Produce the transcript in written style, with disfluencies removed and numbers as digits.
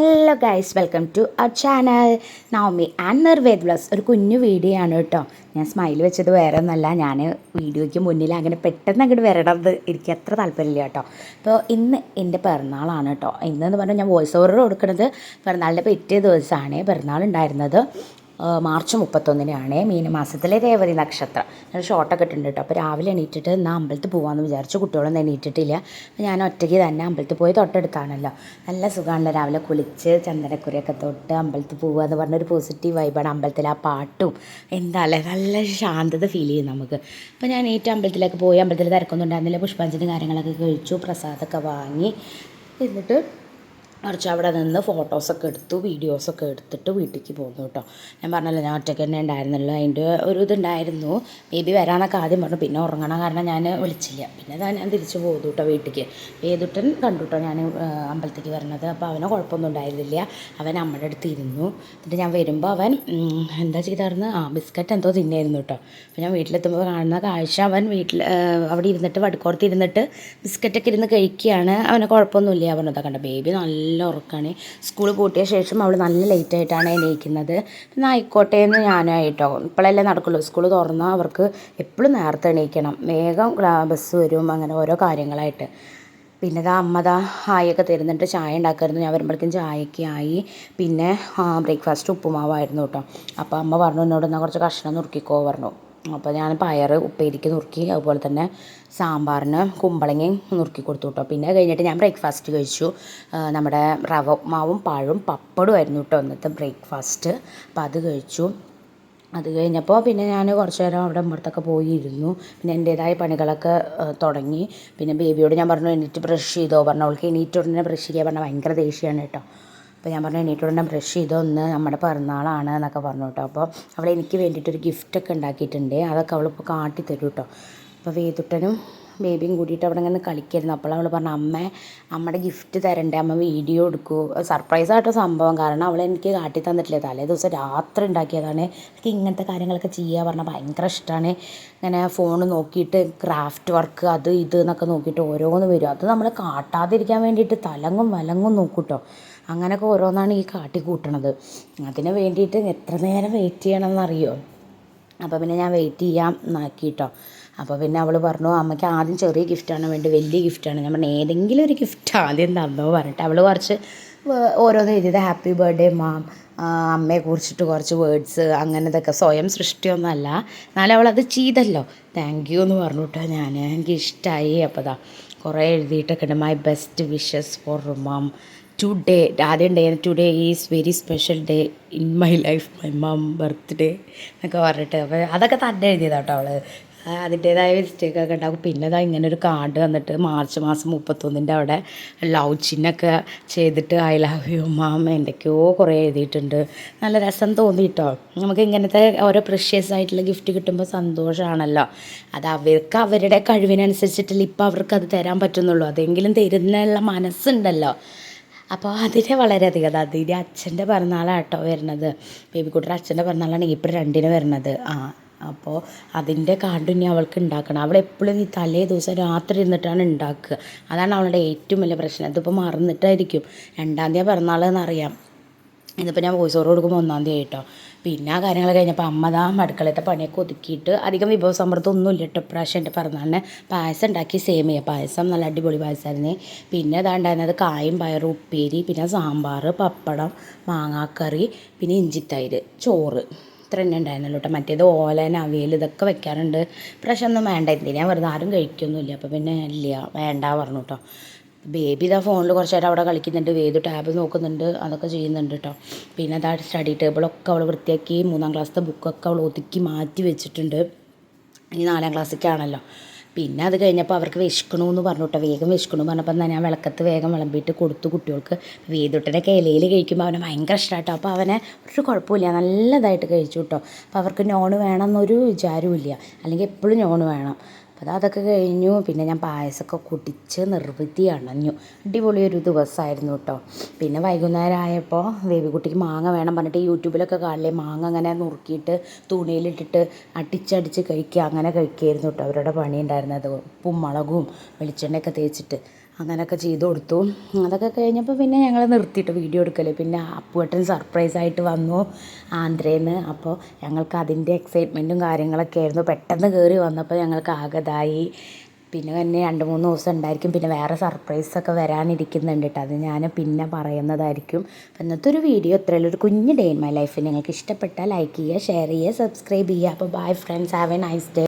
Hello guys, welcome to our channel Navami and Nirved vlogs. ഒരു കുഞ്ഞു video ആണ് കേട്ടോ. ഞാൻ സ്മൈൽ വെച്ചത് വേറെ ഒന്നല്ല, ഞാൻ വീഡിയോയ്ക്ക് മുന്നിൽ അങ്ങനെ പെട്ടെന്ന് അങ്ങോട്ട് വരണത് എനിക്ക് അത്ര താല്പര്യമില്ല കേട്ടോ. അപ്പോൾ ഇന്ന് എൻ്റെ പിറന്നാളാണ് കേട്ടോ. ഇന്നെന്ന് പറഞ്ഞാൽ ഞാൻ വോയിസ് ഓവർ കൊടുക്കുന്നത് പിറന്നാളിൻ്റെ പിറ്റേ ദിവസമാണ്. പിറന്നാൾ ഉണ്ടായിരുന്നത് മാർച്ച് 31-നാണ്, മീനമാസത്തിലെ രേവതി നക്ഷത്രം. ഞാൻ ഷോർട്ടൊക്കെ ഇട്ടുണ്ട് കേട്ടോ. അപ്പോൾ രാവിലെ എണീറ്റിട്ട് എന്നാൽ അമ്പലത്തിൽ പോകാമെന്ന് വിചാരിച്ചു. കുട്ടികളൊന്നും എണീറ്റിട്ടില്ല. അപ്പോൾ ഞാൻ ഒറ്റയ്ക്ക് തന്നെ അമ്പലത്തിൽ പോയി, തൊട്ടടുത്താണല്ലോ, നല്ല സുഖമാണല്ലോ. രാവിലെ കുളിച്ച് ചന്ദനക്കുറിയൊക്കെ തൊട്ട് അമ്പലത്തിൽ പോകുക എന്ന് പറഞ്ഞൊരു പോസിറ്റീവ് വൈബാണ്. അമ്പലത്തിൽ ആ പാട്ടും എന്താ അല്ലേ, നല്ല ശാന്തത ഫീൽ ചെയ്യും നമുക്ക്. അപ്പോൾ ഞാൻ അമ്പലത്തിലേക്ക് പോയി. അമ്പലത്തിൽ തിരക്കൊന്നും ഉണ്ടായിരുന്നില്ല. പുഷ്പാഞ്ജലി കാര്യങ്ങളൊക്കെ കഴിച്ചു, പ്രസാദമൊക്കെ വാങ്ങി എന്നിട്ട് കുറച്ച് അവിടെ നിന്ന് ഫോട്ടോസൊക്കെ എടുത്തു, വീഡിയോസൊക്കെ എടുത്തിട്ട് വീട്ടിലേക്ക് പോന്നു കേട്ടോ. ഞാൻ പറഞ്ഞല്ലോ, ഞാൻ ഒറ്റയ്ക്ക് തന്നെ ഉണ്ടായിരുന്നല്ലോ. അതിൻ്റെ ഒരു ഇതുണ്ടായിരുന്നു. ബേബി വരാനൊക്കെ ആദ്യം പറഞ്ഞു, പിന്നെ ഉറങ്ങണം കാരണം ഞാൻ വിളിച്ചില്ല. പിന്നെ ഞാൻ തിരിച്ച് പോന്നു കേട്ടോ വീട്ടിലേക്ക്. വേദുട്ടൻ കണ്ടു കേട്ടോ ഞാൻ അമ്പലത്തേക്ക് വരണത്. അപ്പോൾ അവന് കുഴപ്പമൊന്നും ഉണ്ടായിരുന്നില്ല. അവൻ അമ്മയുടെ അടുത്ത് ഇരുന്നു. എന്നിട്ട് ഞാൻ വരുമ്പോൾ അവൻ എന്താ ചെയ്തായിരുന്നു, ബിസ്ക്കറ്റ് എന്തോ തിന്നായിരുന്നു കേട്ടോ. അപ്പോൾ ഞാൻ വീട്ടിലെത്തുമ്പോൾ കാണുന്ന കാഴ്ച, അവൻ അവിടെ ഇരുന്നിട്ട് വടുക്കോർത്ത് ഇരുന്നിട്ട് ബിസ്ക്കറ്റൊക്കെ ഇരുന്ന് കഴിക്കുകയാണ്. അവന് കുഴപ്പമൊന്നുമില്ല. അവനതൊക്കെ കണ്ട ബേബി നല്ല ഉറക്കമാണ്. സ്കൂൾ പൂട്ടിയ ശേഷം അവൾ നല്ല ലേറ്റായിട്ടാണ് എണീക്കുന്നത്. പിന്നെ ആയിക്കോട്ടെ എന്ന് ഞാനായിട്ടോ, ഇപ്പോഴല്ലേ നടക്കുള്ളൂ. സ്കൂൾ തുറന്നാൽ അവർക്ക് എപ്പോഴും നേരത്തെ എണീക്കണം, വേഗം ബസ് വരും, അങ്ങനെ ഓരോ കാര്യങ്ങളായിട്ട്. പിന്നെ അമ്മ ഹായൊക്കെ തരുന്നുണ്ട്. ചായ ഉണ്ടാക്കായിരുന്നു. ഞാൻ വരുമ്പോഴേക്കും ചായയൊക്കെ ആയി. പിന്നെ ബ്രേക്ക്ഫാസ്റ്റ് ഉപ്പുമാവായിരുന്നു കേട്ടോ. അപ്പോൾ അമ്മ പറഞ്ഞു എന്നോട് എന്നാൽ കുറച്ച് കഷ്ണം നുറുക്കിക്കോ പറഞ്ഞു. അപ്പോൾ ഞാൻ പയർ ഉപ്പേരിക്ക് നുറുക്കി, അതുപോലെ തന്നെ സാമ്പാറിന് കുമ്പളങ്ങയും നുറുക്കി കൊടുത്തു കേട്ടോ. പിന്നെ കഴിഞ്ഞിട്ട് ഞാൻ ബ്രേക്ക്ഫാസ്റ്റ് കഴിച്ചു. നമ്മുടെ റവ ഉപ്മാവും പഴവും പപ്പടും ആയിരുന്നു കേട്ടോ ഇന്നത്തെ ബ്രേക്ക്ഫാസ്റ്റ്. അപ്പോൾ അത് കഴിച്ചു. അത് കഴിഞ്ഞപ്പോൾ പിന്നെ ഞാൻ കുറച്ച് നേരം അവിടെ അമ്പലത്തൊക്കെ പോയിരുന്നു. പിന്നെ എൻ്റേതായ പണികളൊക്കെ തുടങ്ങി. പിന്നെ ബേബിയോട് ഞാൻ പറഞ്ഞു എണീറ്റ് ബ്രഷ് ചെയ്തോ പറഞ്ഞു. അവൾക്ക് എണീറ്റ് ഉടനെ ബ്രഷ് ചെയ്യാൻ പറഞ്ഞാൽ ഭയങ്കര ദേഷ്യമാണ് കേട്ടോ. അപ്പോൾ ഞാൻ പറഞ്ഞു എണീറ്റ് ഉടനെ ബ്രഷ് ചെയ്തോ, ഒന്ന് നമ്മുടെ പിറന്നാളാണ് എന്നൊക്കെ പറഞ്ഞു കേട്ടോ. അപ്പോൾ അവൾ എനിക്ക് വേണ്ടിയിട്ടൊരു ഗിഫ്റ്റൊക്കെ ഉണ്ടാക്കിയിട്ടുണ്ട്. അതൊക്കെ അവളിപ്പോൾ കാട്ടിത്തരും കേട്ടോ. അപ്പോൾ വേദുട്ടനും ബേബിയും കൂടിയിട്ട് അവിടെ ഇങ്ങനെ കളിക്കായിരുന്നു. അപ്പോൾ അവൾ പറഞ്ഞു അമ്മയുടെ ഗിഫ്റ്റ് തരണ്ടേ, അമ്മ വീഡിയോ എടുക്കൂ. സർപ്രൈസായിട്ടോ സംഭവം, കാരണം അവൾ എനിക്ക് കാട്ടി തന്നിട്ടില്ല. തലേ ദിവസം രാത്രി ഉണ്ടാക്കിയതാണ്. എനിക്ക് ഇങ്ങനത്തെ കാര്യങ്ങളൊക്കെ ചെയ്യുക പറഞ്ഞാൽ ഭയങ്കര ഇഷ്ടമാണ്. ഇങ്ങനെ ഫോൺ നോക്കിയിട്ട് ക്രാഫ്റ്റ് വർക്ക് അത് ഇത് എന്നൊക്കെ നോക്കിയിട്ട് ഓരോന്ന് വരും. അത് നമ്മൾ കാട്ടാതിരിക്കാൻ വേണ്ടിയിട്ട് തലങ്ങും വലങ്ങും നോക്കൂട്ടോ. അങ്ങനെയൊക്കെ ഓരോന്നാണ് ഈ കാട്ടി കൂട്ടണത്. അതിന് വേണ്ടിയിട്ട് എത്ര നേരം വെയിറ്റ് ചെയ്യണമെന്നറിയോ. അപ്പോൾ പിന്നെ ഞാൻ വെയിറ്റ് ചെയ്യാം എന്നാക്കിട്ടോ. അപ്പോൾ പിന്നെ അവൾ പറഞ്ഞു അമ്മയ്ക്ക് ആദ്യം ചെറിയ ഗിഫ്റ്റാണ് വേണ്ടി, വലിയ ഗിഫ്റ്റാണ്. ഞാൻ പറഞ്ഞു ഏതെങ്കിലും ഒരു ഗിഫ്റ്റ് ആദ്യം തന്നോ പറഞ്ഞിട്ട് അവൾ കുറച്ച് ഓരോന്ന് എഴുതിയത് ഹാപ്പി ബർത്ത്ഡേ മാം, അമ്മയെ കുറിച്ചിട്ട് കുറച്ച് വേർഡ്സ്, അങ്ങനെ ഇതൊക്കെ സ്വയം സൃഷ്ടിയൊന്നുമല്ല, എന്നാലും അവളത് ചെയ്തല്ലോ. താങ്ക് യു എന്ന് പറഞ്ഞു കേട്ടോ. എനിക്ക് ഇഷ്ടമായി. അപ്പോൾ കുറേ എഴുതിയിട്ടൊക്കെ ഉണ്ട്. My best wishes for ma'am today. ആദ്യം day today is very special day in my life, my ma'am birthday എന്നൊക്കെ പറഞ്ഞിട്ട്. അപ്പോൾ അതൊക്കെ തന്നെ എഴുതിയതാട്ടോ അവൾ. അതിൻ്റേതായ മിസ്റ്റേക്കൊക്കെ ഉണ്ടാകും. പിന്നെ ഇങ്ങനെ ഒരു കാർഡ് വന്നിട്ട് മാർച്ച് മാസം 31 അവിടെ ലവ് ചിഹ്നൊക്കെ ചെയ്തിട്ട് ഐ ലവ് യു മാം എന്തൊക്കെയോ കുറേ എഴുതിയിട്ടുണ്ട്. നല്ല രസം തോന്നിയിട്ടോ. നമുക്ക് ഇങ്ങനത്തെ ഓരോ പ്രഷ്യസ് ആയിട്ടുള്ള ഗിഫ്റ്റ് കിട്ടുമ്പോൾ സന്തോഷമാണല്ലോ. അത് അവർക്ക് അവരുടെ കഴിവിനനുസരിച്ചിട്ടില്ല ഇപ്പം അവർക്ക് അത് തരാൻ പറ്റുന്നുള്ളൂ. അതെങ്കിലും തരുന്നുള്ള മനസ്സുണ്ടല്ലോ. അപ്പോൾ അതിന് വളരെയധികം അതിൻ്റെ അച്ഛൻ്റെ പിറന്നാളാട്ടോ വരുന്നത്. ബേബിക്കുട്ടിയുടെ അച്ഛൻ്റെ പിറന്നാളാണ് ഏപ്രിൽ 2-ന് വരുന്നത്. അപ്പോൾ അതിൻ്റെ കാർഡ് ഇനി അവൾക്ക് ഉണ്ടാക്കണം. അവളെപ്പോഴും ഈ തലേ ദിവസം രാത്രി ഇരുന്നിട്ടാണ് ഉണ്ടാക്കുക. അതാണ് അവളുടെ ഏറ്റവും വലിയ പ്രശ്നം. ഇതിപ്പോൾ മറന്നിട്ടായിരിക്കും. 2-ാം തീയതി പിറന്നാൾ എന്നറിയാം. ഇതിപ്പോൾ ഞാൻ വോയിസ് ഓവർ കൊടുക്കുമ്പോൾ 1-ാം തീയതി ആയിട്ടോ. പിന്നെ ആ കാര്യങ്ങൾ കഴിഞ്ഞപ്പോൾ അമ്മ അടുക്കളത്തെ പണിയൊക്കെ ഒതുക്കിയിട്ട് അധികം വിഭവസമൃദ്ധം ഒന്നുമില്ല കേട്ടോ. ഇപ്രാവശ്യം എൻ്റെ പിറന്നാളിന് പായസം ഉണ്ടാക്കി, സേമിയ പായസം, നല്ല അടിപൊളി പായസമായിരുന്നു. പിന്നെ ഉണ്ടായിരുന്നത് കായും പയറും ഉപ്പേരി, പിന്നെ സാമ്പാർ, പപ്പടം, മാങ്ങാക്കറി, പിന്നെ ഇഞ്ചിത്തൈര്, ചോറ്. ഇത്ര തന്നെ ഉണ്ടായിരുന്നല്ലോ കേട്ടോ. മറ്റേത് ഓലൻ, അവിയൽ ഇതൊക്കെ വെക്കാറുണ്ട്. ഇപ്രാവശ്യം ഒന്നും വേണ്ട, എന്തിനാ വെറുതെ ആരും കഴിക്കൊന്നുമില്ല. അപ്പോൾ പിന്നെ ഇല്ല വേണ്ട പറഞ്ഞു കേട്ടോ. ബേബി ഫോണിൽ കുറച്ച് നേരം അവിടെ കളിക്കുന്നുണ്ട്, വേദു ടാബ് നോക്കുന്നുണ്ട്, അതൊക്കെ ചെയ്യുന്നുണ്ട് കേട്ടോ. പിന്നെ സ്റ്റഡി ടേബിളൊക്കെ അവൾ വൃത്തിയാക്കി, 3-ാം ക്ലാസ്സിലെ ബുക്കൊക്കെ അവൾ ഒതുക്കി മാറ്റി വെച്ചിട്ടുണ്ട്. ഇനി 4-ാം ക്ലാസ്സിലേക്കാണല്ലോ. പിന്നെ അത് കഴിഞ്ഞപ്പോൾ അവർക്ക് വിശക്കണമെന്ന് പറഞ്ഞു കേട്ടോ. വേഗം വിശക്കണമെന്ന് പറഞ്ഞപ്പോൾ എന്നാൽ ഞാൻ വിളക്കത്ത് വേഗം വിളമ്പിയിട്ട് കൊടുത്തു കുട്ടികൾക്ക്. വേദുട്ടനൊക്കെ ഇലയിൽ കഴിക്കുമ്പോൾ അവനെ ഭയങ്കര ഇഷ്ടമായിട്ടോ. അപ്പോൾ അവനെ ഒരു കുഴപ്പമില്ല, നല്ലതായിട്ട് കഴിച്ചു കേട്ടോ. അപ്പോൾ അവർക്ക് നോണ് വേണമെന്നൊരു വിചാരവും ഇല്ല, അല്ലെങ്കിൽ എപ്പോഴും നോണ് വേണം. അപ്പോൾ അതൊക്കെ കഴിഞ്ഞു. പിന്നെ ഞാൻ പായസമൊക്കെ കുടിച്ച് നിർവൃത്തി അണഞ്ഞു. അടിപൊളിയൊരു ദിവസമായിരുന്നു കേട്ടോ. പിന്നെ വൈകുന്നേരം ആയപ്പോൾ ബേബിക്കുട്ടിക്ക് മാങ്ങ വേണം പറഞ്ഞിട്ട് യൂട്യൂബിലൊക്കെ കാണില്ലേ, മാങ്ങ അങ്ങനെ നുറുക്കിയിട്ട് തുണിയിലിട്ടിട്ട് അടിച്ചടിച്ച് കഴിക്കുക, അങ്ങനെ കഴിക്കുകയായിരുന്നു കേട്ടോ അവരുടെ പണി ഉണ്ടായിരുന്നത്. ഉപ്പും മുളകും വെളിച്ചെണ്ണയൊക്കെ തേച്ചിട്ട്. അങ്ങനെയൊക്കെ ചെയ്ത് കൊടുത്തു. അതൊക്കെ കഴിഞ്ഞപ്പോൾ പിന്നെ ഞങ്ങൾ നിർത്തിയിട്ട് വീഡിയോ എടുക്കൽ. പിന്നെ അപ്പുവേട്ടൻ സർപ്രൈസായിട്ട് വന്നു ആന്ധ്രയിൽ അപ്പോൾ ഞങ്ങൾക്ക് അതിൻ്റെ എക്സൈറ്റ്മെൻറ്റും കാര്യങ്ങളൊക്കെ ആയിരുന്നു. പെട്ടെന്ന് കയറി വന്നപ്പോൾ ഞങ്ങൾക്ക് ആകതായി. പിന്നെ 2-3 ദിവസം ഉണ്ടായിരിക്കും. പിന്നെ വേറെ സർപ്രൈസൊക്കെ വരാനിരിക്കുന്നുണ്ട് കേട്ടോ. അത് ഞാൻ പിന്നെ പറയുന്നതായിരിക്കും. അപ്പോൾ ഇന്നത്തെ ഒരു വീഡിയോ ഇത്രയുള്ളൂ. ഒരു കുഞ്ഞ് ഡേ ഇൻ മൈ ലൈഫ് നിങ്ങൾക്ക് ഇഷ്ടപ്പെട്ടാൽ ലൈക്ക് ചെയ്യുക, ഷെയർ ചെയ്യുക, സബ്സ്ക്രൈബ് ചെയ്യുക. അപ്പോൾ bye friends, have A nice day.